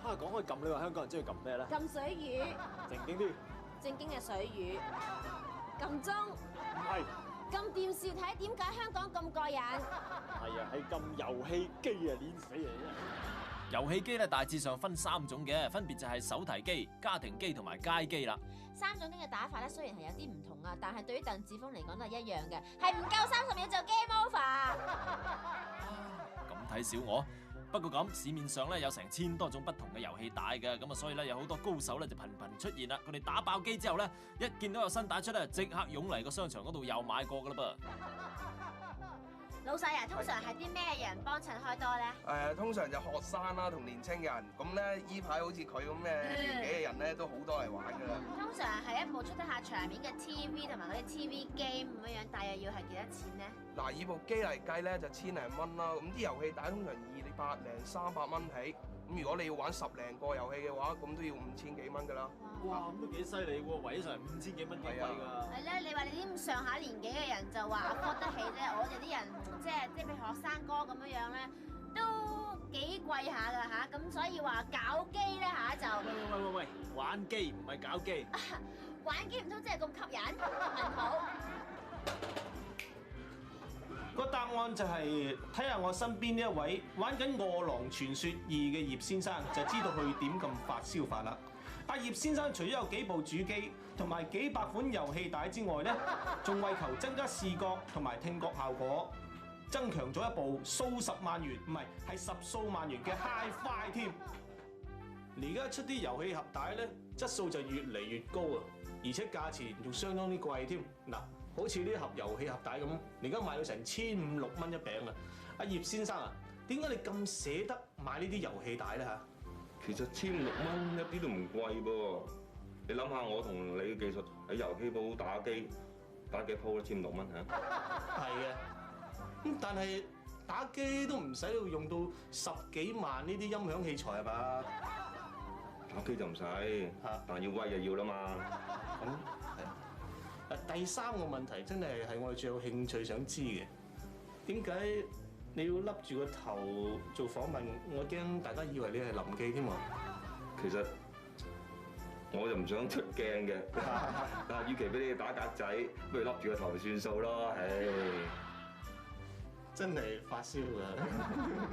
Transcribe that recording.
啊，講開撳，你話香港人中意撳咩咧？撳水魚，正經啲。正經嘅水魚。撳鐘，唔係，撳電視睇，點解香港咁過癮？係啊，係撳遊戲機啊，攣死你啊！遊戲機咧大致上分3種嘅，分別就係手提機、家庭機同埋街機啦。 3種機嘅打法咧，雖然係有啲唔同啊，但係對於鄧梓峰嚟講都係一樣嘅，係唔夠30秒就 game over。咁睇小我。不過咁市面上咧有成1000多種不同嘅遊戲帶嘅，咁啊所以咧有好多高手咧就頻頻出現啦。佢哋打爆機之後咧，一見到有新帶出咧，即刻湧嚟個商場嗰度又買過噶啦噃。 老細啊，通常係啲咩人幫襯開多咧？通常就學生啦同年青人，咁咧依排好似佢咁嘅年紀嘅人咧都好多嚟玩噶啦。通常係一部出得下場面嘅 TV 同埋嗰啲 TV game 咁樣，大約要係幾多錢咧？嗱，以部機嚟計咧就1000零蚊啦，咁啲遊戲帶通常200零300蚊起，咁如果你要玩10零個遊戲嘅話，咁都要5000幾蚊噶啦。哇，咁都幾犀利喎，圍上嚟5000幾蚊幾貴㗎。係咧，你話你啲咁上下年紀嘅人就話 afford 得起啫，我哋啲人即係譬如學生哥咁樣咧，都幾貴下㗎嚇，咁所以話搞機咧嚇就喂，玩機唔係搞機。玩機唔通真係咁吸引？問號。個答案就係睇下我身邊呢一位玩緊《餓狼傳說2》嘅葉先生，就知道佢點咁發燒法啦。阿葉先生除咗有幾部主機同埋幾百款遊戲帶之外咧，仲為求增加視覺同埋聽覺效果，增強咗一部數十萬元，唔係10數萬元嘅 Hi-Fi 添。而家出啲遊戲盒帶咧，質素就越嚟越高啊，而且價錢仲相當啲貴添。嗱，好似呢盒遊戲盒帶咁，而家賣到成1500-1600蚊一餅啊！阿葉先生啊，點解你咁捨得買呢啲遊戲帶咧嚇？其實1500-1600蚊一啲都唔貴噃，你諗下我同你嘅技術喺遊戲鋪打機打幾鋪都1500-1600蚊嚇。係嘅，咁但係打機都唔使要用到10幾萬呢啲音響器材係嘛？打機就唔使，但要威就要啦嘛。咁係。第3個問題真係我哋最有興趣想知嘅，點解你要笠住個頭做訪問？我驚大家以為你係臨記添喎。其實我就唔想出鏡嘅，但係與其俾你打格仔，不如笠住個頭算數咯，唉。真係發燒㗎。